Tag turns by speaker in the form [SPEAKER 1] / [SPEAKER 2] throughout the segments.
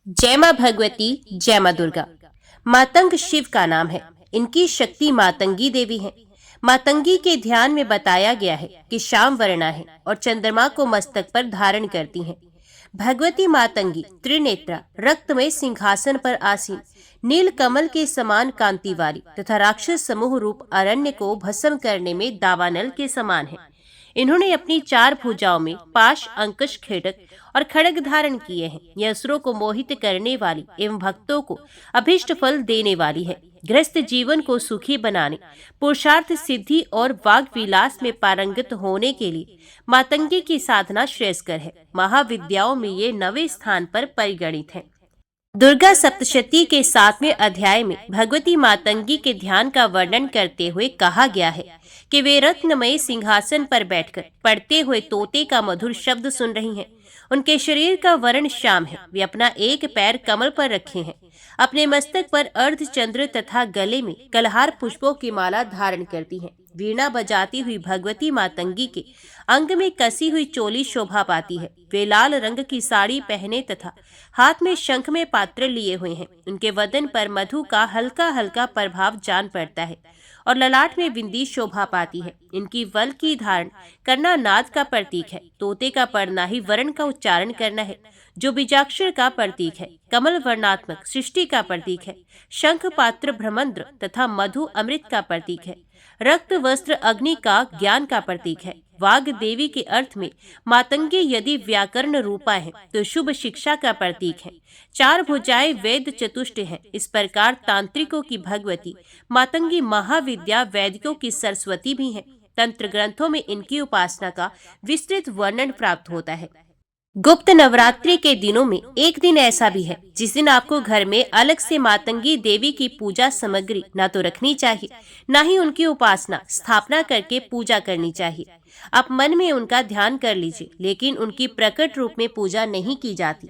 [SPEAKER 1] जय माँ भगवती, जय माँ दुर्गा। मातंग शिव का नाम है। इनकी शक्ति मातंगी देवी है। मातंगी के ध्यान में बताया गया है कि श्याम वर्णा है और चंद्रमा को मस्तक पर धारण करती हैं। भगवती मातंगी त्रिनेत्रा, रक्तमय सिंहासन पर आसीन, नील कमल के समान कांति वाली तथा राक्षस समूह रूप अरण्य को भस्म करने में दावानल के समान है। इन्होंने अपनी 4 भुजाओं में पाश, अंकुश, खेटक और खड्ग धारण किए हैं। यह असुरों को मोहित करने वाली एवं भक्तों को अभिष्ट फल देने वाली है। गृहस्थ जीवन को सुखी बनाने, पुरुषार्थ सिद्धि और वाग विलास में पारंगत होने के लिए मातंगी की साधना श्रेयस्कर है। महाविद्याओं में ये 9वें स्थान पर परिगणित है। दुर्गा सप्तशती के 7वें अध्याय में भगवती मातंगी के ध्यान का वर्णन करते हुए कहा गया है कि वे रत्नमय सिंहासन पर बैठकर पढ़ते हुए तोते का मधुर शब्द सुन रही हैं। उनके शरीर का वर्ण श्याम है। वे अपना एक पैर कमल पर रखे हैं। अपने मस्तक पर अर्धचंद्र तथा गले में कलहार पुष्पों की माला धारण करती हैं। वीणा बजाती हुई भगवती मातंगी के अंग में कसी हुई चोली शोभा पाती है। वे लाल रंग की साड़ी पहने तथा हाथ में शंख में पात्र लिए हुए हैं। उनके वदन पर मधु का हल्का हल्का प्रभाव जान पड़ता है और ललाट में बिंदी शोभा पाती है। इनकी वल की धारण करना नाद का प्रतीक है। तोते का पढ़ना ही वर्ण का उच्चारण करना है, जो बीजाक्षर का प्रतीक है। कमल वर्णात्मक सृष्टि का प्रतीक है। शंख पात्र ब्रह्मंद्र तथा मधु अमृत का प्रतीक है। रक्त वस्त्र अग्नि का ज्ञान का प्रतीक है। वाग देवी के अर्थ में मातंगी यदि व्याकरण रूपा है तो शुभ शिक्षा का प्रतीक है। 4 भुजाएं वेद चतुष्ट हैं। इस प्रकार तांत्रिकों की भगवती मातंगी महाविद्या, वैदिकों की सरस्वती भी हैं। तंत्र ग्रंथों में इनकी उपासना का विस्तृत वर्णन प्राप्त होता है। गुप्त नवरात्रि के दिनों में एक दिन ऐसा भी है जिस दिन आपको घर में अलग से मातंगी देवी की पूजा सामग्री न तो रखनी चाहिए, न ही उनकी उपासना स्थापना करके पूजा करनी चाहिए। आप मन में उनका ध्यान कर लीजिए, लेकिन उनकी प्रकट रूप में पूजा नहीं की जाती।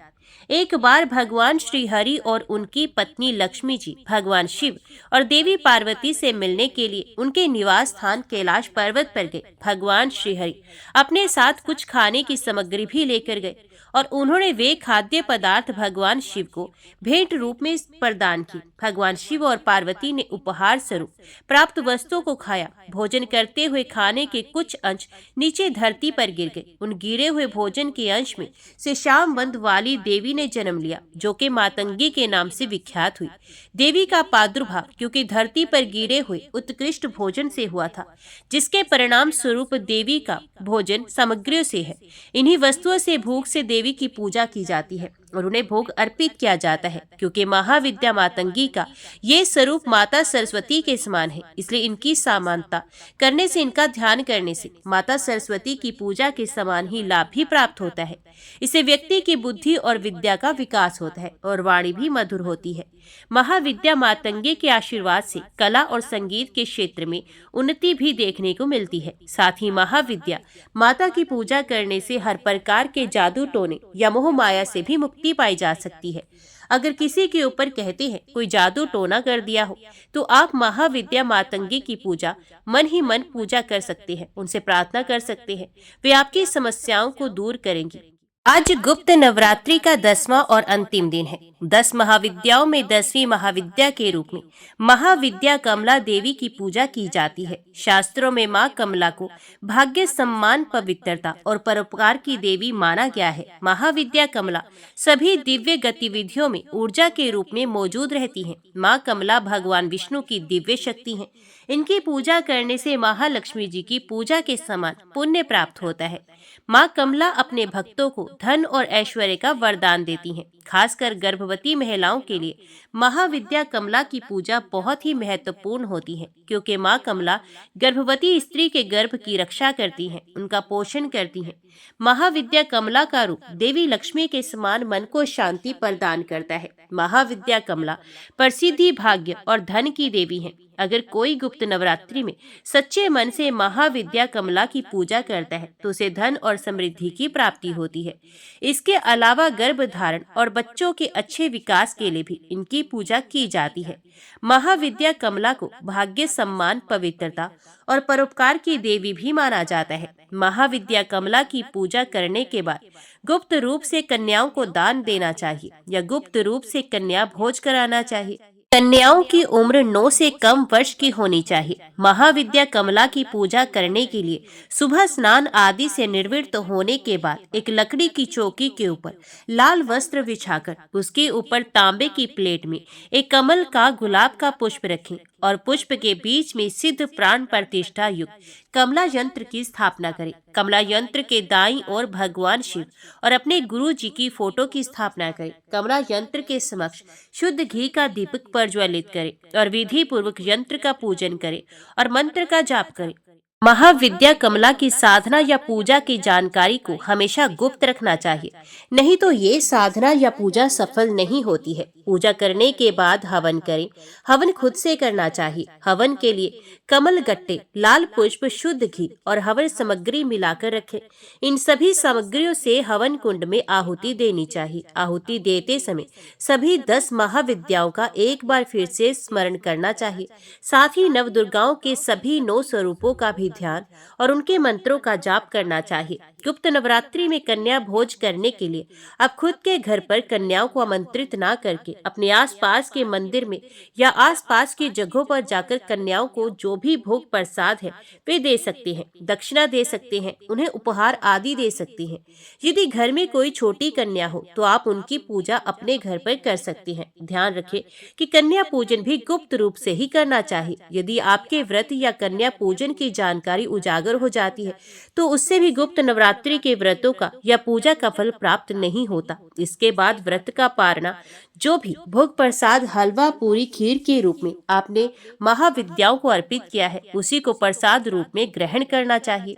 [SPEAKER 1] एक बार भगवान श्री हरि और उनकी पत्नी लक्ष्मी जी भगवान शिव और देवी पार्वती से मिलने के लिए उनके निवास स्थान कैलाश पर्वत पर गए। भगवान श्री हरि अपने साथ कुछ खाने की सामग्री भी लेकर गए और उन्होंने वे खाद्य पदार्थ भगवान शिव को भेंट रूप में प्रदान की। भगवान शिव और पार्वती ने उपहार स्वरूप प्राप्त वस्तुओं को खाया। भोजन करते हुए खाने के कुछ अंश नीचे धरती पर गिर गए। उन गिरे हुए भोजन के अंश में से श्यामवंत वाली देवी ने जन्म लिया, जो कि मातंगी के नाम से विख्यात हुई। देवी का प्रादुर्भाव क्योंकि धरती पर गिरे हुए उत्कृष्ट भोजन से हुआ था, जिसके परिणाम स्वरूप देवी का भोजन सामग्रियों से है। इन्हीं वस्तुओं से भूख से देवी की पूजा की जाती है और उन्हें भोग अर्पित किया जाता है। क्योंकि महाविद्या मातंगी का ये स्वरूप माता सरस्वती के समान है, इसलिए इनकी समानता करने से, इनका ध्यान करने से माता सरस्वती की पूजा के समान ही लाभ भी प्राप्त होता है। इससे व्यक्ति की बुद्धि और विद्या का विकास होता है और वाणी भी मधुर होती है। महाविद्या मातंगी के आशीर्वाद से कला और संगीत के क्षेत्र में उन्नति भी देखने को मिलती है। साथ ही महाविद्या माता की पूजा करने से हर प्रकार के जादू टोने या मोह माया से भी मुक्ति पाई जा सकती है। अगर किसी के ऊपर कहते हैं कोई जादू टोना कर दिया हो, तो आप महाविद्या मातंगी की पूजा मन ही मन पूजा कर सकते हैं, उनसे प्रार्थना कर सकते हैं। वे आपकी समस्याओं को दूर करेंगी। आज गुप्त नवरात्रि का 10वां और अंतिम दिन है। 10 महाविद्याओं में 10वीं महाविद्या के रूप में महाविद्या कमला देवी की पूजा की जाती है। शास्त्रों में माँ कमला को भाग्य, सम्मान, पवित्रता और परोपकार की देवी माना गया है। महाविद्या कमला सभी दिव्य गतिविधियों में ऊर्जा के रूप में मौजूद रहती हैं। माँ कमला भगवान विष्णु की दिव्य शक्ति है। इनकी पूजा करने से महालक्ष्मी जी की पूजा के समान पुण्य प्राप्त होता है। माँ कमला अपने भक्तों को धन और ऐश्वर्य का वरदान देती हैं। खासकर गर्भवती महिलाओं के लिए महाविद्या कमला की पूजा बहुत ही महत्वपूर्ण होती है, क्योंकि माँ कमला गर्भवती स्त्री के गर्भ की रक्षा करती हैं, उनका पोषण करती हैं। महाविद्या कमला का रूप देवी लक्ष्मी के समान मन को शांति प्रदान करता है। महाविद्या कमला प्रसिद्धि, भाग्य और धन की देवी है। अगर कोई गुप्त नवरात्रि में सच्चे मन से महाविद्या कमला की पूजा करता है तो उसे धन और समृद्धि की प्राप्ति होती है। इसके अलावा गर्भ धारण और बच्चों के अच्छे विकास के लिए भी इनकी पूजा की जाती है। महाविद्या कमला को भाग्य, सम्मान, पवित्रता और परोपकार की देवी भी माना जाता है। महाविद्या कमला की पूजा करने के बाद गुप्त रूप से कन्याओं को दान देना चाहिए या गुप्त रूप से कन्या भोज कराना चाहिए। कन्याओं की उम्र 9 से कम वर्ष की होनी चाहिए। महाविद्या कमला की पूजा करने के लिए सुबह स्नान आदि से निर्वृत्त होने के बाद एक लकड़ी की चौकी के ऊपर लाल वस्त्र बिछाकर उसके ऊपर तांबे की प्लेट में एक कमल का गुलाब का पुष्प रखें और पुष्प के बीच में सिद्ध प्राण प्रतिष्ठा युक्त कमला यंत्र की स्थापना करें। कमला यंत्र के दाईं ओर भगवान शिव और अपने गुरु जी की फोटो की स्थापना करें। कमला यंत्र के समक्ष शुद्ध घी का दीपक प्रज्वलित करें और विधि पूर्वक यंत्र का पूजन करें और मंत्र का जाप करें। महाविद्या कमला की साधना या पूजा की जानकारी को हमेशा गुप्त रखना चाहिए, नहीं तो ये साधना या पूजा सफल नहीं होती है। पूजा करने के बाद हवन करें। हवन खुद से करना चाहिए। हवन के लिए कमल गट्टे, लाल पुष्प, शुद्ध घी और हवन सामग्री मिलाकर रखें। इन सभी सामग्रियों से हवन कुंड में आहुति देनी चाहिए। आहुति देते समय सभी 10 महाविद्याओं का एक बार फिर से स्मरण करना चाहिए। साथ ही नवदुर्गाओं के सभी 9 स्वरूपों का भी ध्यान और उनके मंत्रों का जाप करना चाहिए। गुप्त नवरात्रि में कन्या भोज करने के लिए आप खुद के घर पर कन्याओं को आमंत्रित ना करके अपने आसपास के मंदिर में या आसपास की जगहों पर जाकर कन्याओं को जो भी भोग प्रसाद है वे दे सकते हैं, दक्षिणा दे सकते हैं, उन्हें उपहार आदि दे सकते हैं। यदि घर में कोई छोटी कन्या हो तो आप उनकी पूजा अपने घर पर कर सकते हैं। ध्यान रखें कि कन्या पूजन भी गुप्त रूप से ही करना चाहिए। यदि आपके व्रत या कन्या पूजन की जानकारी उजागर हो जाती है तो उससे भी गुप्त नवरात्रि के व्रतों का या पूजा का फल प्राप्त नहीं होता। इसके बाद व्रत का पारना जो भी भोग प्रसाद, हलवा, पूरी, खीर के रूप में आपने महाविद्याओं को अर्पित किया है उसी को प्रसाद रूप में ग्रहण करना चाहिए।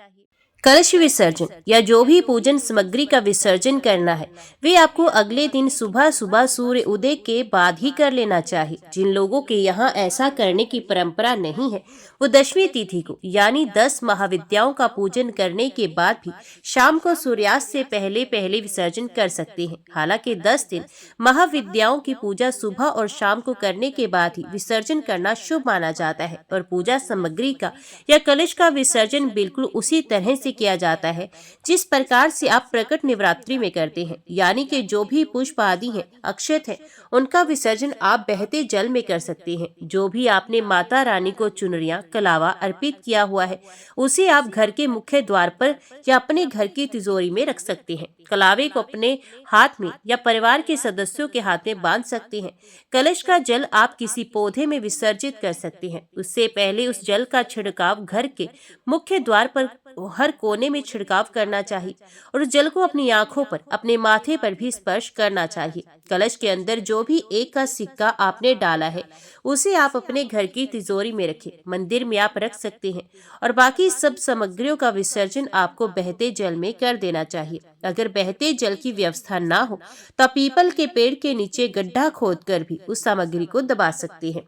[SPEAKER 1] कलश विसर्जन या जो भी पूजन सामग्री का विसर्जन करना है वे आपको अगले दिन सुबह सुबह सूर्य उदय के बाद ही कर लेना चाहिए। जिन लोगों के यहाँ ऐसा करने की परंपरा नहीं है वो 10वीं तिथि को यानी 10 महाविद्याओं का पूजन करने के बाद भी शाम को सूर्यास्त से पहले पहले विसर्जन कर सकते हैं। हालांकि 10 दिन महाविद्याओं की पूजा सुबह और शाम को करने के बाद ही विसर्जन करना शुभ माना जाता है और पूजा सामग्री का या कलश का विसर्जन बिल्कुल उसी तरह से किया जाता है जिस प्रकार से आप प्रकट नवरात्रि में करते हैं, यानी कि जो भी पुष्प आदि हैं, अक्षत है, उनका विसर्जन आप बहते जल में कर सकते हैं। जो भी आपने माता रानी को चुनरियां, कलावा अर्पित किया हुआ है उसे आप घर के मुख्य द्वार पर या अपने घर की तिजोरी में रख सकते हैं। कलावे को अपने हाथ में या परिवार के सदस्यों के हाथ में बांध सकते हैं। कलश का जल आप किसी पौधे में विसर्जित कर सकते हैं। उससे पहले उस जल का छिड़काव घर के मुख्य द्वार पर हर कोने में छिड़काव करना चाहिए और उस जल को अपनी आंखों पर, अपने माथे पर भी स्पर्श करना चाहिए। कलश के अंदर जो भी एक का सिक्का आपने डाला है उसे आप अपने घर की तिजोरी में रखें। मंदिर में आप रख सकते हैं और बाकी सब सामग्रियों का विसर्जन आपको बहते जल में कर देना चाहिए। अगर बहते जल की व्यवस्था ना हो तो पीपल के पेड़ के नीचे गड्ढा खोदकर भी उस सामग्री को दबा सकते हैं।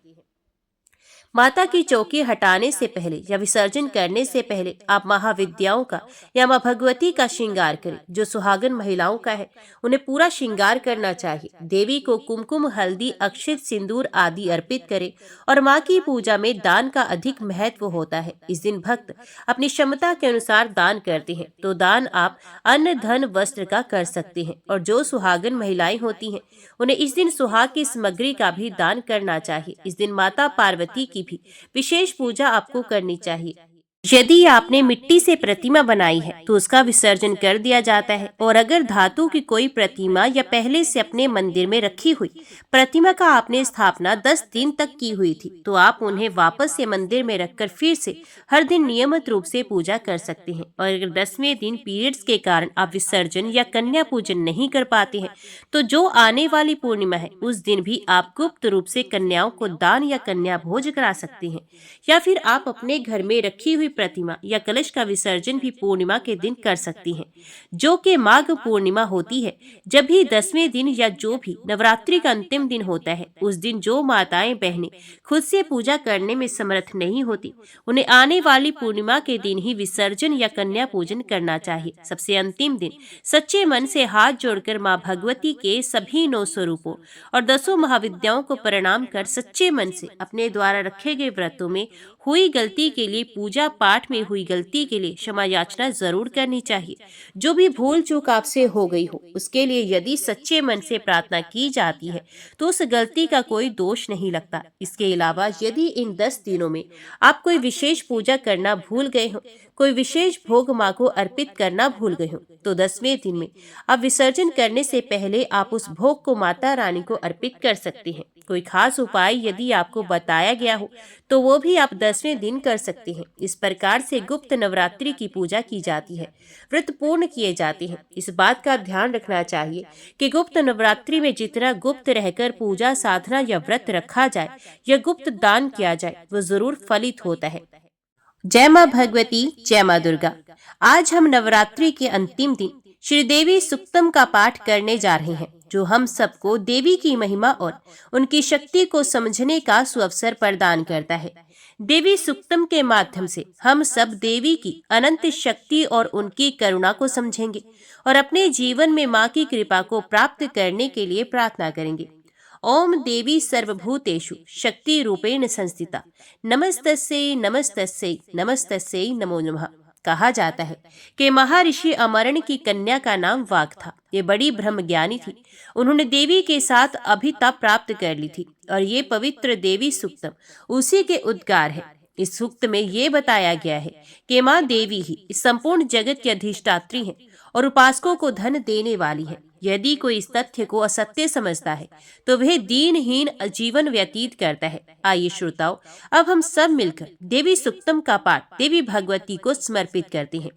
[SPEAKER 1] माता की चौकी हटाने से पहले या विसर्जन करने से पहले आप महाविद्याओं का या माँ भगवती का श्रृंगार करें। जो सुहागन महिलाओं का है उन्हें पूरा श्रृंगार करना चाहिए। देवी को कुमकुम, हल्दी, अक्षत, सिंदूर आदि अर्पित करें और माँ की पूजा में दान का अधिक महत्व होता है। इस दिन भक्त अपनी क्षमता के अनुसार दान करते हैं तो दान आप अन्न, धन, वस्त्र का कर सकते हैं। और जो सुहागन महिलाएं होती हैं उन्हें इस दिन सुहाग की सामग्री का भी दान करना चाहिए। इस दिन माता पार्वती की भी विशेष पूजा आपको करनी चाहिए। यदि आपने मिट्टी से प्रतिमा बनाई है तो उसका विसर्जन कर दिया जाता है और अगर धातु की कोई प्रतिमा या पहले से अपने मंदिर में रखी हुई प्रतिमा का आपने स्थापना 10 दिन तक की हुई थी तो आप उन्हें वापस से मंदिर में रखकर फिर से हर दिन नियमित रूप से पूजा कर सकते हैं। और अगर 10वें दिन पीरियड्स के कारण आप विसर्जन या कन्या पूजन नहीं कर पाते हैं तो जो आने वाली पूर्णिमा है उस दिन भी आप गुप्त रूप से कन्याओं को दान या कन्या भोज करा सकते हैं या फिर आप अपने घर में रखी हुई प्रतिमा या कलश का विसर्जन भी पूर्णिमा के दिन कर सकती हैं, जो कि माघ पूर्णिमा होती है। जब भी 10वें दिन या जो भी नवरात्रि का अंतिम दिन होता है, उस दिन जो माताएं बहनें खुद से पूजा करने में समर्थ नहीं होती, उन्हें आने वाली पूर्णिमा के दिन ही विसर्जन या कन्या पूजन करना चाहिए। सबसे अंतिम दिन सच्चे मन से हाथ जोड़कर माँ भगवती के सभी 9 स्वरूपों और 10 महाविद्याओं को प्रणाम कर सच्चे मन से अपने द्वारा रखे गए व्रतों में हुई गलती के लिए, पूजा पाठ में हुई गलती के लिए क्षमा याचना जरूर करनी चाहिए। जो भी भूल चूक आपसे हो गई हो, उसके लिए यदि सच्चे मन से प्रार्थना की जाती है तो उस गलती का कोई दोष नहीं लगता। इसके अलावा यदि इन 10 दिनों में आप कोई विशेष पूजा करना भूल गए हो, कोई विशेष भोग माँ को अर्पित करना भूल गए हो, तो 10वें दिन में आप विसर्जन करने से पहले आप उस भोग को माता रानी को अर्पित कर सकते हैं। कोई खास उपाय यदि आपको बताया गया हो तो वो भी आप 10वें दिन कर सकते हैं। इस प्रकार से गुप्त नवरात्रि की पूजा की जाती है, व्रत पूर्ण किए जाते हैं। इस बात का ध्यान रखना चाहिए कि गुप्त नवरात्रि में जितना गुप्त रहकर पूजा साधना या व्रत रखा जाए या गुप्त दान किया जाए, वो जरूर फलित होता है। जय माँ भगवती, जय माँ दुर्गा। आज हम नवरात्रि के अंतिम दिन श्री देवी सुक्तम का पाठ करने जा रहे हैं, जो हम सबको देवी की महिमा और उनकी शक्ति को समझने का सुअवसर प्रदान करता है। देवी सुक्तम के माध्यम से हम सब देवी की अनंत शक्ति और उनकी करुणा को समझेंगे और अपने जीवन में माँ की कृपा को प्राप्त करने के लिए प्रार्थना करेंगे। ओम देवी सर्वभूतेषु शक्ति रूपेण संस्थिता नमस्तस्यै नमस्तस्यै नमस्तस्यै नमो नमः। कहा जाता है कि महर्षि अमरण की कन्या का नाम वाक था। ये बड़ी ब्रह्मज्ञानी थी। उन्होंने देवी के साथ अभिता प्राप्त कर ली थी और ये पवित्र देवी सुक्तम उसी के उद्गार है। इस सूक्त में ये बताया गया है कि माँ देवी ही इस संपूर्ण जगत की अधिष्ठात्री हैं और उपासकों को धन देने वाली है। यदि कोई इस तथ्य को असत्य समझता है तो वह दीनहीन जीवन व्यतीत करता है। आइए श्रोताओं, अब हम सब मिलकर देवी सुक्तम का पाठ देवी भगवती को समर्पित करते हैं।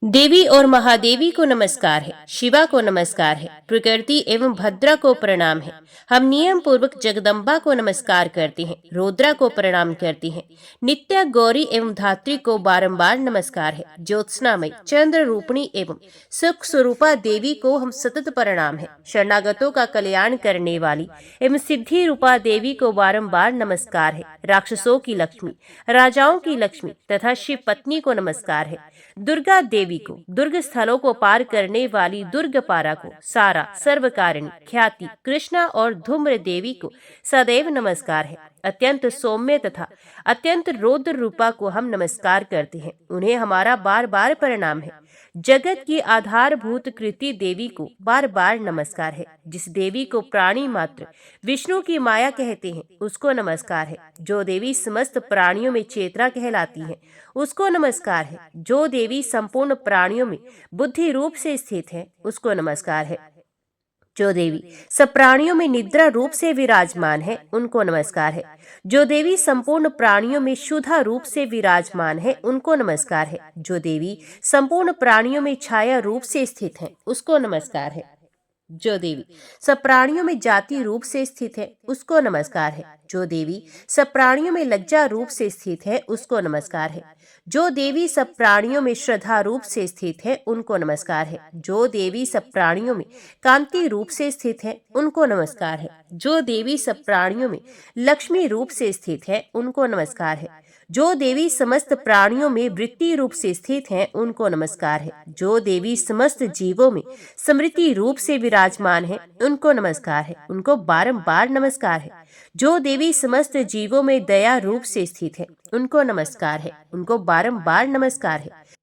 [SPEAKER 1] देवी और महादेवी को नमस्कार है, शिवा को नमस्कार है, प्रकृति एवं भद्रा को प्रणाम है। हम नियम पूर्वक जगदम्बा को नमस्कार करते हैं, रुद्रा को प्रणाम करते हैं, नित्या गौरी एवं धात्री को बारंबार नमस्कार है। ज्योत्सनामयी चंद्र रूपिणी एवं सुख स्वरूपा देवी को हम सतत प्रणाम है। शरणागतों का कल्याण करने वाली एवं सिद्धि रूपा देवी को बारंबार नमस्कार है। राक्षसों की लक्ष्मी, राजाओं की लक्ष्मी तथा शिव पत्नी को नमस्कार है। दुर्गा देवी को, दुर्ग स्थलों को पार करने वाली दुर्गपारा को, सारा सर्वकारिणी ख्याति कृष्णा और धूम्र देवी को सदैव नमस्कार है। अत्यंत सौम्य तथा अत्यंत रौद्र रूपा को हम नमस्कार करते हैं, उन्हें हमारा बार बार प्रणाम है। जगत की आधारभूत कृति देवी को बार बार नमस्कार है। जिस देवी को प्राणी मात्र विष्णु की माया कहते हैं, उसको नमस्कार है। जो देवी समस्त प्राणियों में चेतना कहलाती है, उसको नमस्कार है। जो देवी संपूर्ण प्राणियों में बुद्धि रूप से स्थित है, उसको नमस्कार है। जो देवी सब प्राणियों में निद्रा रूप से विराजमान है, उनको नमस्कार है। जो देवी संपूर्ण प्राणियों में शुद्धा रूप से विराजमान है, उनको नमस्कार है। जो देवी संपूर्ण प्राणियों में छाया रूप से स्थित है, उसको नमस्कार है। जो देवी सब प्राणियों में जाति रूप से स्थित है, उसको नमस्कार है। जो देवी सब प्राणियों में लज्जा रूप से स्थित है, उसको नमस्कार है। जो देवी सब प्राणियों में श्रद्धा रूप से स्थित है, उनको नमस्कार है। जो देवी सब प्राणियों में कांति रूप से स्थित है, उनको नमस्कार है। जो देवी सब प्राणियों में लक्ष्मी रूप से स्थित है, उनको नमस्कार है। जो देवी समस्त प्राणियों में वृत्ति रूप से स्थित हैं, उनको नमस्कार है। जो देवी समस्त जीवों में स्मृति रूप से विराजमान है, उनको नमस्कार है, उनको बारंबार नमस्कार है। जो देवी समस्त जीवों में दया रूप से स्थित है, उनको नमस्कार है, उनको बारंबार नमस्कार है।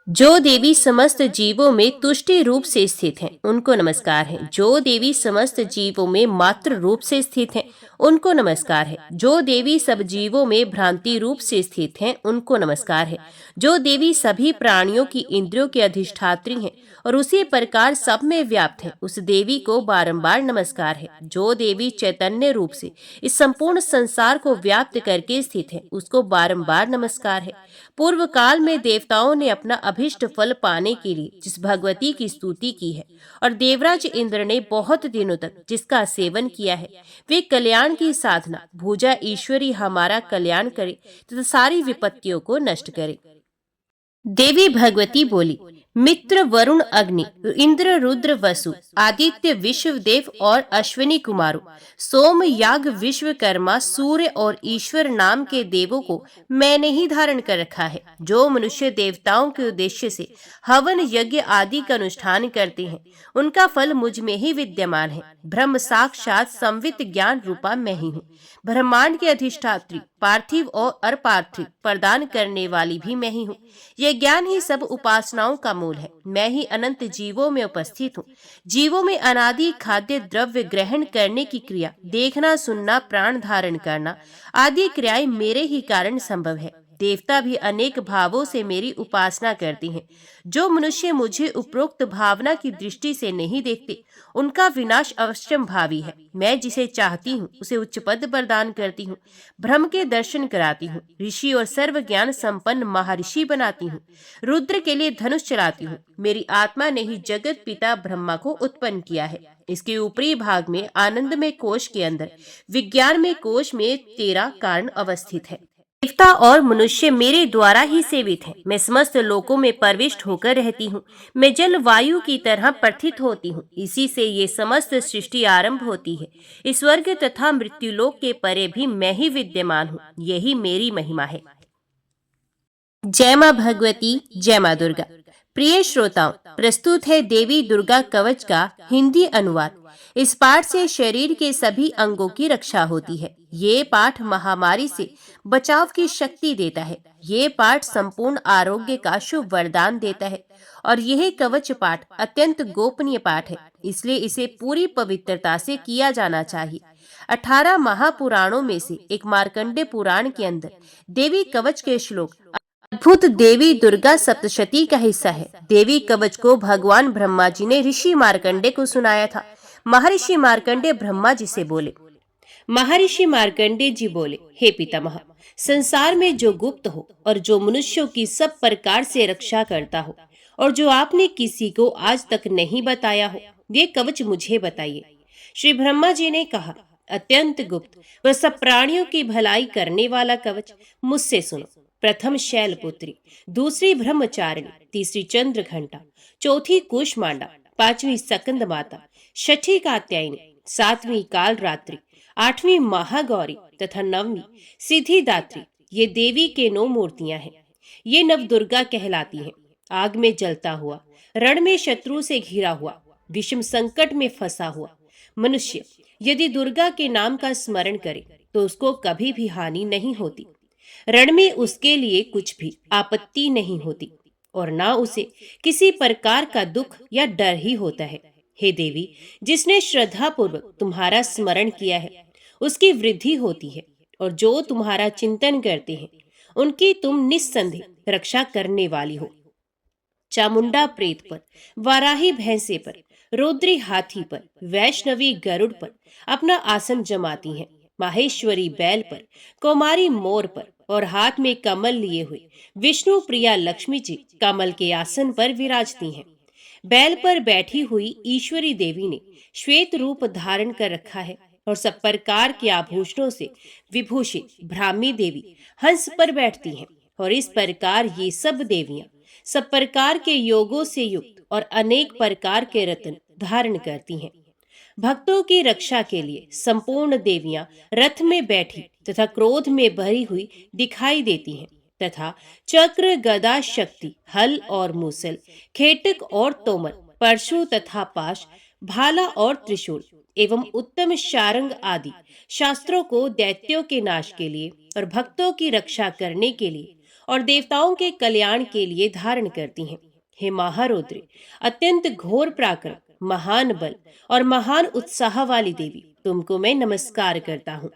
[SPEAKER 1] जो देवी समस्त जीवों में तुष्टि रूप से स्थित हैं, उनको नमस्कार है। जो देवी समस्त जीवों में मात्र रूप से स्थित हैं, उनको नमस्कार है। जो देवी सब जीवों में भ्रांति रूप से स्थित हैं, उनको नमस्कार है। जो देवी सभी प्राणियों की इंद्रियों की अधिष्ठात्री हैं और उसी प्रकार सब में व्याप्त है, उस देवी को बारंबार नमस्कार है। जो देवी चैतन्य रूप से इस संपूर्ण संसार को व्याप्त करके स्थित है, उसको बारंबार नमस्कार है। पूर्व काल में देवताओं ने अपना अभिष्ट फल पाने के लिए जिस भगवती की स्तुति की है और देवराज इंद्र ने बहुत दिनों तक जिसका सेवन किया है, वे कल्याण की साधना भुजा ईश्वरी हमारा कल्याण करे तथा सारी विपत्तियों को नष्ट करे। देवी भगवती बोली, मित्र वरुण अग्नि, इंद्र रुद्र वसु, आदित्य विश्वदेव और अश्विनी कुमारों, सोम याग विश्वकर्मा, सूर्य और ईश्वर नाम के देवों को मैंने ही धारण कर रखा है। जो मनुष्य देवताओं के उद्देश्य से हवन यज्ञ आदि का अनुष्ठान करते हैं, उनका फल मुझ में ही विद्यमान है। ब्रह्म साक्षात संवित ज्ञान रूपा मैं ही हूँ। ब्रह्मांड के अधिष्ठात्री, पार्थिव और अपार्थिव प्रदान करने वाली भी मैं ही हूँ। यह ज्ञान ही सब उपासनाओं का मूल है। मैं ही अनंत जीवों में उपस्थित हूँ। जीवों में अनादि खाद्य द्रव्य ग्रहण करने की क्रिया, देखना सुनना प्राण धारण करना आदि क्रियाएं मेरे ही कारण संभव है। देवता भी अनेक भावों से मेरी उपासना करते हैं। जो मनुष्य मुझे उपरोक्त भावना की दृष्टि से नहीं देखते, उनका विनाश अवश्यंभावी है। मैं जिसे चाहती हूँ उसे उच्च पद प्रदान करती हूँ, ब्रह्म के दर्शन कराती हूँ, ऋषि और सर्व ज्ञान संपन्न महर्षि बनाती हूँ, रुद्र के लिए धनुष चलाती हूँ। मेरी आत्मा ने ही जगत पिता ब्रह्मा को उत्पन्न किया है। इसके ऊपरी भाग में आनंद में कोश के अंदर, विज्ञान में कोश में 13 कारण अवस्थित है। देवता और मनुष्य मेरे द्वारा ही सेवित हैं। मैं समस्त लोकों में प्रविष्ट होकर रहती हूँ। मैं जल वायु की तरह प्रथित होती हूँ। इसी से ये समस्त सृष्टि आरंभ होती है। इस स्वर्ग तथा मृत्युलोक के परे भी मैं ही विद्यमान हूँ। यही मेरी महिमा है। जय मां भगवती, जय मां दुर्गा। प्रिय श्रोताओं, प्रस्तुत है देवी दुर्गा कवच का हिंदी अनुवाद। इस पाठ से शरीर के सभी अंगों की रक्षा होती है। ये पाठ महामारी से बचाव की शक्ति देता है। ये पाठ संपूर्ण आरोग्य का शुभ वरदान देता है। और यह कवच पाठ अत्यंत गोपनीय पाठ है, इसलिए इसे पूरी पवित्रता से किया जाना चाहिए। 18 महापुराणों में से एक मार्कंडेय पुराण के अंदर देवी कवच के श्लोक अद्भुत देवी दुर्गा सप्तशती का हिस्सा है। देवी कवच को भगवान ब्रह्मा जी ने ऋषि मार्कंडे को सुनाया था। महर्षि मार्कंडे ब्रह्मा जी से बोले, महर्षि मार्कंडे जी बोले, हे पितामह, संसार में जो गुप्त हो और जो मनुष्यों की सब प्रकार से रक्षा करता हो और जो आपने किसी को आज तक नहीं बताया हो, ये कवच मुझे बताइए। श्री ब्रह्मा जी ने कहा, अत्यंत गुप्त व सब प्राणियों की भलाई करने वाला कवच मुझसे सुनो। प्रथम शैलपुत्री, दूसरी ब्रह्मचारिणी, तीसरी चंद्र घंटा, चौथी कुष्मांडा, पांचवी सकंद माता, छठी कात्यायनी, सातवीं काल रात्रि, आठवीं महागौरी तथा नववीं सिद्धिदात्री, ये देवी के 9 मूर्तियां हैं। ये नव दुर्गा कहलाती हैं। आग में जलता हुआ, रण में शत्रु से घिरा हुआ, विषम संकट में फंसा हुआ मनुष्य यदि दुर्गा के नाम का स्मरण करे तो उसको कभी भी हानि नहीं होती। रण में उसके लिए कुछ भी आपत्ति नहीं होती और ना उसे किसी प्रकार का दुख या डर ही होता है। हे देवी, जिसने श्रद्धा पूर्वक तुम्हारा स्मरण किया है उसकी वृद्धि होती है, और जो तुम्हारा चिंतन करते हैं उनकी तुम निस्संदेह रक्षा करने वाली हो। चामुंडा प्रेत पर, वाराही भैंसे पर, रुद्री हाथी पर, वैष्णवी गरुड़ पर अपना आसन जमाती हैं। माहेश्वरी बैल पर, कौमारी मोर पर और हाथ में कमल लिए हुए विष्णु प्रिया लक्ष्मी जी कमल के आसन पर विराजती हैं। बैल पर बैठी हुई ईश्वरी देवी ने श्वेत रूप धारण कर रखा है और सब प्रकार के आभूषणों से विभूषित ब्राह्मी देवी हंस पर बैठती हैं। और इस प्रकार ये सब देवियां सब प्रकार के योगों से युक्त और अनेक प्रकार के रत्न धारण करती हैं। भक्तों की रक्षा के लिए संपूर्ण देवियां रथ में बैठी तथा क्रोध में भरी हुई दिखाई देती हैं तथा चक्र, गदा, शक्ति, हल और मूसल, खेटक और तोमर, परशु तथा पाश, भाला और त्रिशूल एवं उत्तम शारंग आदि शास्त्रों को दैत्यों के नाश के लिए और भक्तों की रक्षा करने के लिए और देवताओं के कल्याण के लिए धारण करती हैं। हे महारुद्र, अत्यंत घोर पराक्रम, महान बल और महान उत्साह वाली देवी, तुमको मैं नमस्कार करता हूँ।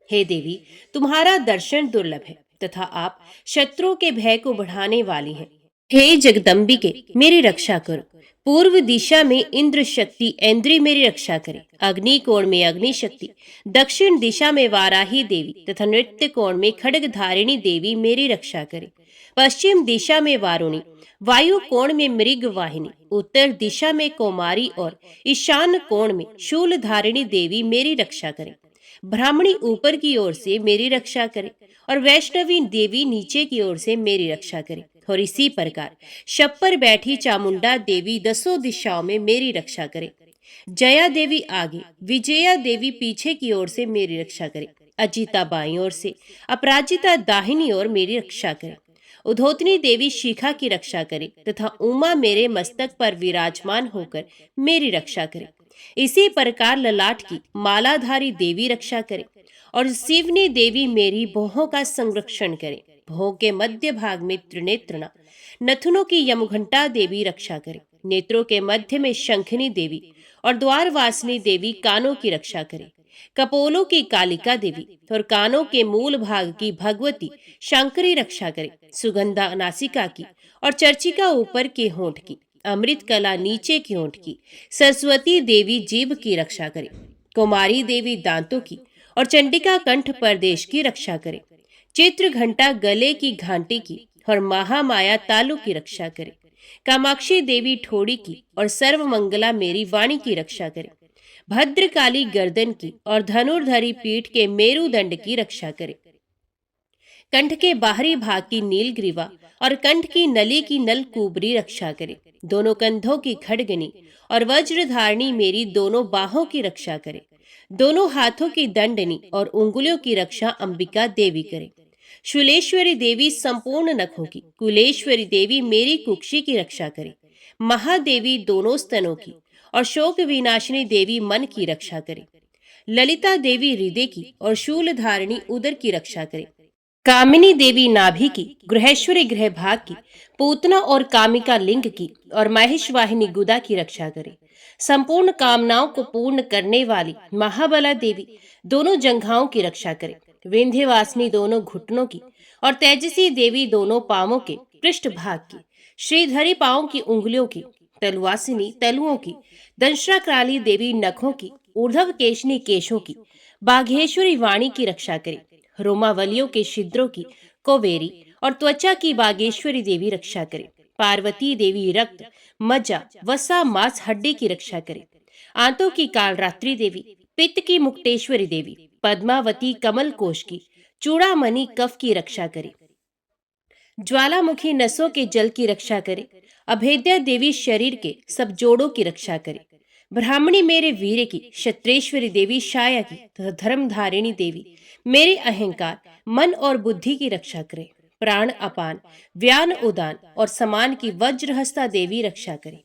[SPEAKER 1] हे देवी, तुम्हारा दर्शन दुर्लभ है तथा आप शत्रु के भय को बढ़ाने वाली हैं। हे जगदम्बिके, मेरी रक्षा करो। पूर्व दिशा में इंद्र शक्ति ऐन्द्री मेरी रक्षा करे। अग्नि कोण में अग्नि शक्ति, दक्षिण दिशा में वाराही देवी तथा नृत्य कोण में खड्ग धारिणी देवी मेरी रक्षा करे। पश्चिम दिशा में वारुणी, वायु कोण में मृग वाहिनी, उत्तर दिशा में कौमारी और ईशान कोण में शूल धारिणी देवी मेरी रक्षा करे। ब्राह्मणी ऊपर की ओर से मेरी रक्षा करे और वैष्णवी देवी नीचे की ओर से मेरी रक्षा करे और इसी प्रकार शब पर बैठी चामुंडा देवी दसों दिशाओं में मेरी रक्षा करे। जया देवी आगे, विजया देवी पीछे की ओर से मेरी रक्षा करे। अजिता बाईं ओर से, अपराजिता दाहिनी ओर मेरी रक्षा करे। उधोतनी देवी शिखा की रक्षा करे तथा उमा मेरे मस्तक पर विराजमान होकर मेरी रक्षा करे। इसी प्रकार ललाट की मालाधारी देवी रक्षा करे और शिवनी देवी मेरी भौहों का संरक्षण करे। भौं के मध्य भाग में त्रिनेत्रणा नथुनों की यमघंटा देवी रक्षा करे। नेत्रों के मध्य में शंखनी देवी और द्वारवासिनी देवी कानों की रक्षा करे। कपोलों की कालिका देवी और कानों के मूल भाग की भगवती शंकरी रक्षा करे। सुगंधा नासिका की और चर्चिका ऊपर के होंठ की, अमृत कला नीचे की होंठ की, सरस्वती देवी जीभ की रक्षा करे। कुमारी देवी दांतों की और चंडिका कंठ प्रदेश की रक्षा करे। चित्र घंटा गले की घंटी की और महामाया तालु की रक्षा करे। कामाक्षी देवी ठोड़ी की और सर्वमंगला मेरी वाणी की रक्षा करे। भद्रकाली गर्दन की और धनुर्धरी पीठ के मेरुदंड की रक्षा करे। कंठ के बाहरी भाग की नीलग्रीवा और कंठ की नली की नलकूबरी रक्षा करे। दोनों कंधों की खड़गनी और वज्रधारणी मेरी दोनों बाहों की रक्षा करे। दोनों हाथों की दंडनी और उंगलियों की रक्षा अंबिका देवी करे। शूलेश्वरी देवी संपूर्ण नखों की, कुलेश्वरी देवी मेरी कुक्षी की रक्षा करे। महादेवी दोनों स्तनों की और शोक विनाशिनी देवी मन की रक्षा करे। ललिता देवी हृदय की और शूलधारिणी उदर की रक्षा करे। कामिनी देवी नाभि की, गृहेश्वरी गृह भाग की, पूतना और कामिका लिंग की और महेशवाहिनी गुदा की रक्षा करे। संपूर्ण कामनाओं को पूर्ण करने वाली महाबला देवी दोनों जंघाओं की रक्षा करे। विंध्यवासिनी दोनों घुटनों की और तेजसी देवी दोनों पांवों के पृष्ठ भाग की, श्रीधरी पांवों की उंगलियों की, तलवासिनी तलुओं की, दंश्राकाली देवी नखों की, ऊर्ध्व केशनी केशों की, बाघेश्वरी वाणी की रक्षा करे। रोमावलियों के छिद्रों की, कोवेरी और त्वचा की बागेश्वरी देवी रक्षा करे। पार्वती देवी रक्त, मज्जा, वसा, मांस, हड्डी की रक्षा करे। आंतों की कालरात्रि देवी, पित्त की मुक्तेश्वरी देवी, पद्मावती कमल कोश की, चूड़ामणि कफ की रक्षा करे। ज्वालामुखी नसों के जल की रक्षा करे। अभेद्या देवी शरीर के सब जोड़ों की रक्षा करे। ब्राह्मणी मेरे वीर की, क्षत्रेश्वरी देवी छाया की तथा धर्मधारिणी देवी मेरे अहंकार, मन और बुद्धि की रक्षा करे। प्राण अपान, व्यान उदान और समान की वज्रहस्ता देवी रक्षा करे।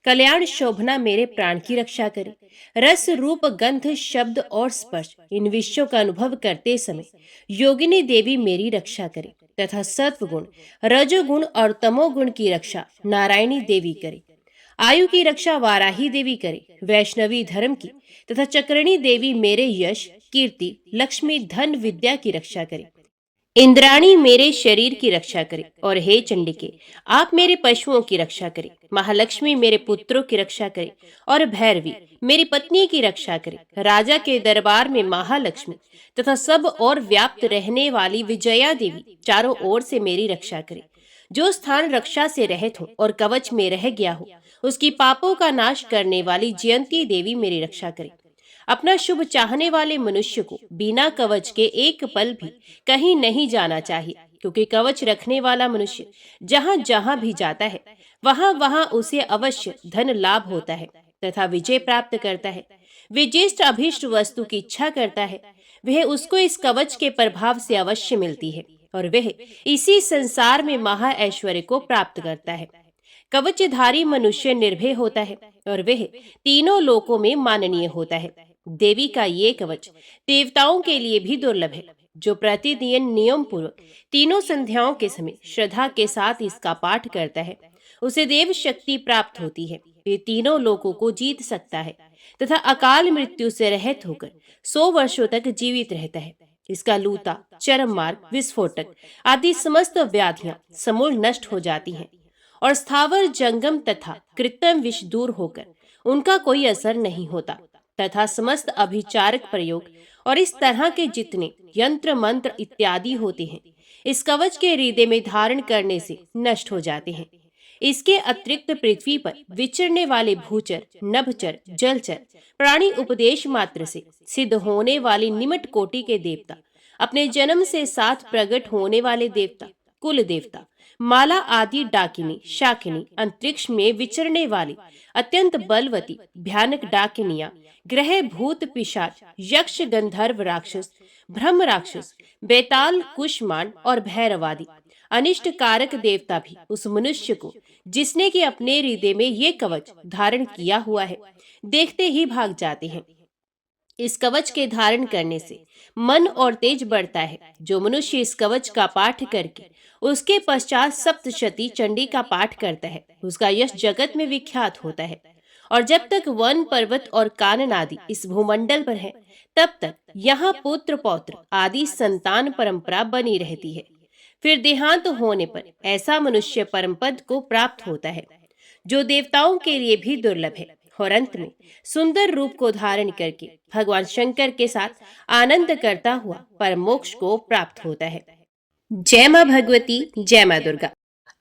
[SPEAKER 1] कल्याण शोभना मेरे प्राण की रक्षा करे। रस रूप गंध शब्द और स्पर्श इन विषयों का अनुभव करते समय योगिनी देवी मेरी रक्षा करे तथा सत्वगुण, रजोगुण और तमोगुण की रक्षा नारायणी देवी करे। आयु की रक्षा वाराही देवी करे। वैष्णवी धर्म की तथा चक्रणी देवी मेरे यश, कीर्ति, लक्ष्मी, धन, विद्या की रक्षा करे। इंद्राणी मेरे शरीर की रक्षा करे और हे चंडिके आप मेरे पशुओं की रक्षा करे। महालक्ष्मी मेरे पुत्रों की रक्षा करे और भैरवी मेरी पत्नी की रक्षा करे। राजा के दरबार में महालक्ष्मी तथा सब और व्याप्त रहने वाली विजया देवी चारों ओर से मेरी रक्षा करे। जो स्थान रक्षा से रहित हो और कवच में रह गया हो उसकी पापों का नाश करने वाली जयंती देवी मेरी रक्षा करे। अपना शुभ चाहने वाले मनुष्य को बिना कवच के एक पल भी कहीं नहीं जाना चाहिए, क्योंकि कवच रखने वाला मनुष्य जहाँ जहाँ भी जाता है वहाँ वहाँ उसे अवश्य धन लाभ होता है तथा विजय प्राप्त करता है। वे जिस अभीष्ट वस्तु की इच्छा करता है वह उसको इस कवच के प्रभाव से अवश्य मिलती है और वह इसी संसार में महा ऐश्वर्य को प्राप्त करता है। कवचधारी मनुष्य निर्भय होता है और वह तीनों लोकों में माननीय होता है। देवी का ये कवच देवताओं के लिए भी दुर्लभ है। जो प्रतिदिन नियम पूर्वक तीनों संध्याओं के समय श्रद्धा के साथ इसका पाठ करता है उसे देव शक्ति प्राप्त होती है। वे तीनों लोकों को जीत सकता है तथा अकाल मृत्यु से रहित होकर 100 वर्षों तक जीवित रहता है। इसका लूता, चरम मार्ग, विस्फोटक आदि समस्त व्याधियां समूल नष्ट हो जाती हैं और स्थावर जंगम तथा कृत्रिम विष दूर होकर उनका कोई असर नहीं होता तथा समस्त अभिचारक प्रयोग और इस तरह के जितने यंत्र मंत्र इत्यादि होते हैं इस कवच के हृदय में धारण करने से नष्ट हो जाते हैं। इसके अतिरिक्त पृथ्वी पर विचरने वाले भूचर, नभचर, जलचर प्राणी उपदेश मात्र से सिद्ध होने वाली निमट कोटि के देवता, अपने जन्म से साथ प्रकट होने वाले देवता, कुल देवता, माला आदि डाकिनी शाकिनी अंतरिक्ष में विचरने वाली अत्यंत बलवती भयानक डाकिनियां, ग्रह भूत पिशाच, यक्ष गंधर्व राक्षस, ब्रह्म राक्षस, बेताल कुष्मांड और भैरवादि अनिष्ट कारक देवता भी उस मनुष्य को, जिसने कि अपने हृदय में ये कवच धारण किया हुआ है, देखते ही भाग जाते हैं। इस कवच के धारण करने से मन और तेज बढ़ता है। जो मनुष्य इस कवच का पाठ करके उसके पश्चात सप्तशती चंडी का पाठ करता है, उसका यश जगत में विख्यात होता है। और जब तक वन पर्वत और कानन आदि इस भूमंडल पर है, तब तक यहाँ पुत्र पौत्र आदि संतान परंपरा बनी रहती है। फिर देहांत होने पर ऐसा मनुष्य परम पद को प्राप्त होता है, जो देवताओं के लिए भी दुर्लभ है। और अंत में सुंदर रूप को धारण करके भगवान शंकर के साथ आनंद करता हुआ परम मोक्ष को प्राप्त होता है। जय मां भगवती, जय मां दुर्गा।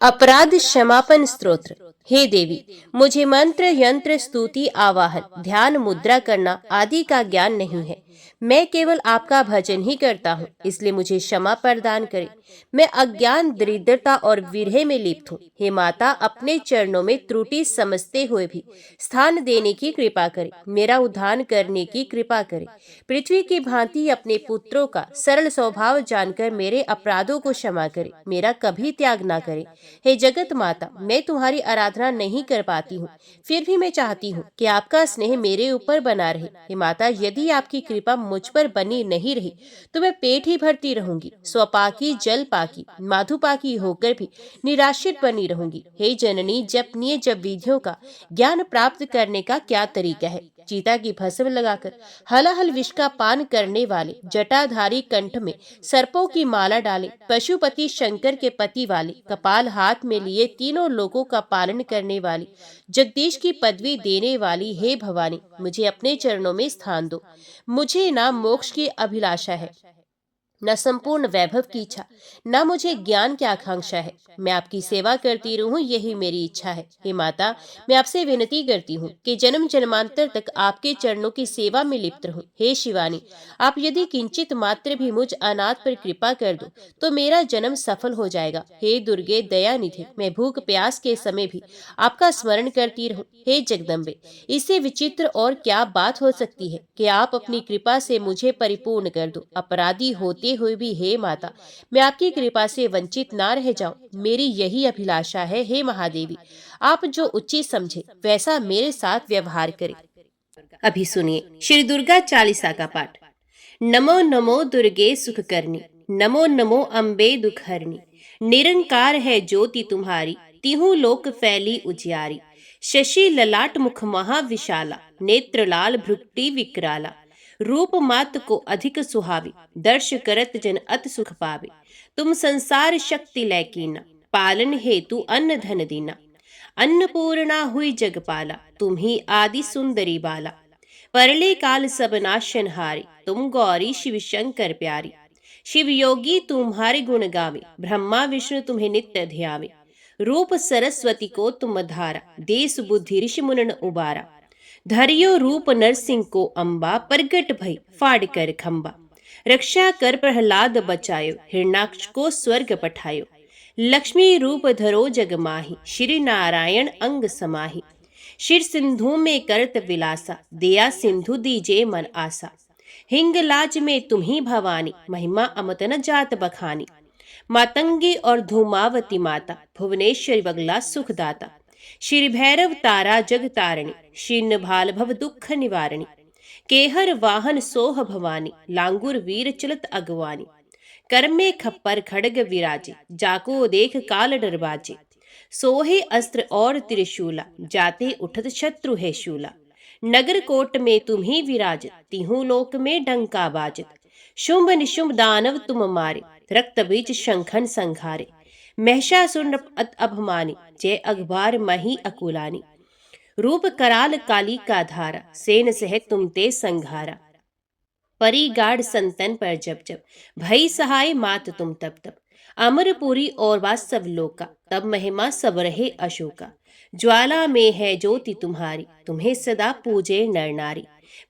[SPEAKER 1] अपराध क्षमापन स्तोत्र। हे देवी, मुझे मंत्र यंत्र स्तुति आवाहन ध्यान मुद्रा करना आदि का ज्ञान नहीं है। मैं केवल आपका भजन ही करता हूँ, इसलिए मुझे क्षमा प्रदान करें। मैं अज्ञान दरिद्रता और विरह में लिप्त हूँ। हे माता, अपने चरणों में त्रुटि समझते हुए भी स्थान देने की कृपा करें, मेरा उद्धार करने की कृपा करें। पृथ्वी की भांति अपने पुत्रों का सरल स्वभाव जानकर मेरे अपराधों को क्षमा करें, मेरा कभी त्याग ना करें। हे जगत माता, मैं तुम्हारी आराधना नहीं कर पाती हूँ, फिर भी मैं चाहती हूँ कि आपका स्नेह मेरे ऊपर बना रहे। हे माता, यदि आपकी कृपा मुझ पर बनी नहीं रही तो मैं पेट ही भरती रहूंगी, स्वपाकी जल पाकी माधुपाकी होकर भी निराश्रित बनी रहूंगी। हे जननी, जपनीय जप विधियों का ज्ञान प्राप्त करने का क्या तरीका है? चीता की भस्म लगाकर हलाहल विष का पान करने वाले, जटाधारी कंठ में सर्पों की माला डाले, पशुपति शंकर के पति वाले, कपाल हाथ में लिए तीनों लोगों का पालन करने वाली, जगदीश की पदवी देने वाली, हे भवानी, मुझे अपने चरणों में स्थान दो। मुझे ना मोक्ष की अभिलाषा है, न संपूर्ण वैभव की इच्छा, न मुझे ज्ञान की आकांक्षा है। मैं आपकी सेवा करती रहूं, यही मेरी इच्छा है। हे माता, मैं आपसे विनती करती हूँ कि जन्म जन्मांतर तक आपके चरणों की सेवा में लिप्त रहूं। हे शिवानी, आप यदि किंचित मात्र भी मुझ अनाथ पर कृपा कर दो तो मेरा जन्म सफल हो जाएगा। हे दुर्गे दयानिधि, मैं भूख प्यास के समय भी आपका स्मरण करती रहूं। हे जगदम्बे, इससे विचित्र और क्या बात हो सकती है कि आप अपनी कृपा से मुझे परिपूर्ण कर दो। अपराधी होते हुए भी हे माता, मैं आपकी कृपा से वंचित ना रह जाऊं, मेरी यही अभिलाषा है। हे महादेवी, आप जो उचित समझे वैसा मेरे साथ व्यवहार करें। अभी सुनिए श्री दुर्गा चालीसा का पाठ। नमो नमो दुर्गे सुख करनी, नमो नमो अम्बे दुख हरनी। निरंकार है ज्योति तुम्हारी, तिहु लोक फैली उजियारी। शशि ललाट मुख महाविशाला, नेत्र लाल भ्रुकुटी विकराला। रूप मात को अधिक सुहावी, दर्श करत जन अति सुख पावे। तुम संसार शक्ति लैकीना, पालन हेतु अन्न धन दीना। अन्नपूर्णा हुई जगपाला, तुम ही आदि सुंदरी बाला। परले काल सब नाशन हारी, तुम गौरी शिव शंकर प्यारी। शिव योगी तुम्हारे गुण गावे, ब्रह्मा विष्णु तुम्हें नित्य ध्यावे। रूप सरस्वती को तुम धारा, देश बुद्धि ऋषि मुनन उबारा। धरियो रूप नरसिंह को अम्बा, प्रगट भई फाड़ कर खम्बा। रक्षा कर प्रहलाद बचायो, हिरणाक्ष को स्वर्ग पठायो। लक्ष्मी रूप धरो जग माही, श्री नारायण अंग समाही। शिर सिंधु में करत विलासा, दया सिंधु दीजे मन आसा। हिंगलाज में तुम्ही भवानी, महिमा अमत न जात बखानी। मातंगी और धूमावती माता, भुवनेश्वरी बगला सुखदाता। श्री भैरव तारा जग तारणी, शीर्ण भाल भव दुख निवारणी। केहर वाहन सोह भवानी, लांगुर वीर चलत अगवानी। कर में खप्पर खड़ग विराजे, जाको देख काल डरबाजे। सोहे अस्त्र और त्रिशूला, जाते उठत शत्रु है शूला। नगर कोट में तुम ही विराजत, तिहु लोक में डंका बाजत। शुंभ निशुंभ दानव तुम मारे, रक्त बीज शंखन संघारे। महिषासुर अभमानी, जय अखबार मही अकुलानी। रूप कराल काली का धारा, सेन सहित तुम ते संघारा। परी गाढ़ संतन पर जब जब, भई सहाय मात तुम तब तब। अमरपुरी और वास्तव लोका, तब महिमा सब रहे अशोका। ज्वाला में है ज्योति तुम्हारी, तुम्हें सदा पूजे नर नारी।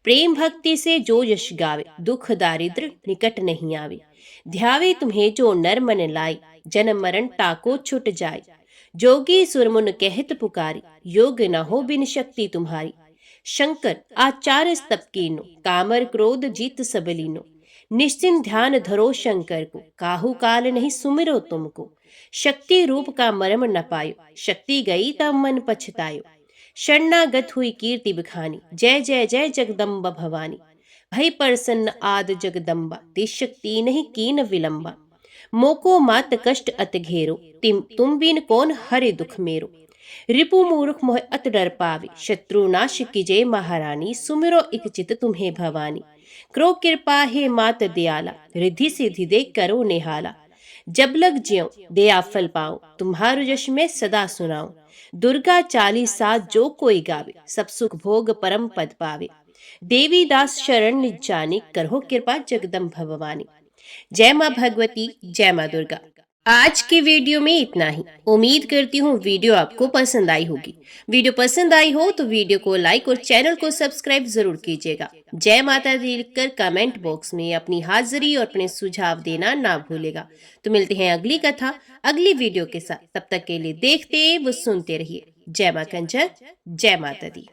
[SPEAKER 1] प्रेम भक्ति से जो यश गावे, दुख दारिद्र निकट नहीं आवे। ध्यावे तुम्हें जो नर मन लाई, जन्म मरण ताको छुट जाय। जोगी सुरमुन कहत पुकारी, योग न हो बिन शक्ति तुम्हारी। शंकर आचार्य स्तप कीनो, कामर क्रोध जीत सब लीनो। निश्चिन ध्यान धरो शंकर को, काहू काल नहीं सुमिरो तुमको। शक्ति रूप का मर्म न पायो, शक्ति गई तब मन पछतायो। शरणागत हुई कीर्ति बखानी, जय जय जय जगदम्बा भवानी। भई प्रसन्न आद जगदम्बा, तिस शक्ति नहीं कीन विलंबा। मोको मात कष्ट अत घेरो, तुम बिन कौन हरे दुख मेरो। रिपु मूर्ख मोह अत डर पावे, शत्रु नाश कीजे महारानी। सुमिरो इक चित तुम्हें भवानी। करो कृपा हे मात दयाला, रिद्धि सिद्धि दे करो निहाला। जब लग ज्यों दया फल पाओ, तुम्हारो यश में सदा सुनाओ। दुर्गा चालीसा जो कोई गावे, सब सुख भोग परम पद पावे। देवी दास शरण निज जानी, करहो कृपा जगदम्ब भवानी। जय माँ भगवती, जय माँ दुर्गा। आज के वीडियो में इतना ही। उम्मीद करती हूँ वीडियो आपको पसंद आई होगी। वीडियो पसंद आई हो तो वीडियो को लाइक और चैनल को सब्सक्राइब जरूर कीजिएगा। जय माता दी लिखकर कमेंट बॉक्स में अपनी हाजिरी और अपने सुझाव देना ना भूलेगा। तो मिलते हैं अगली कथा अगली वीडियो के साथ। तब तक के लिए देखते व सुनते रहिए। जय माँ कंचन, जय माता दी।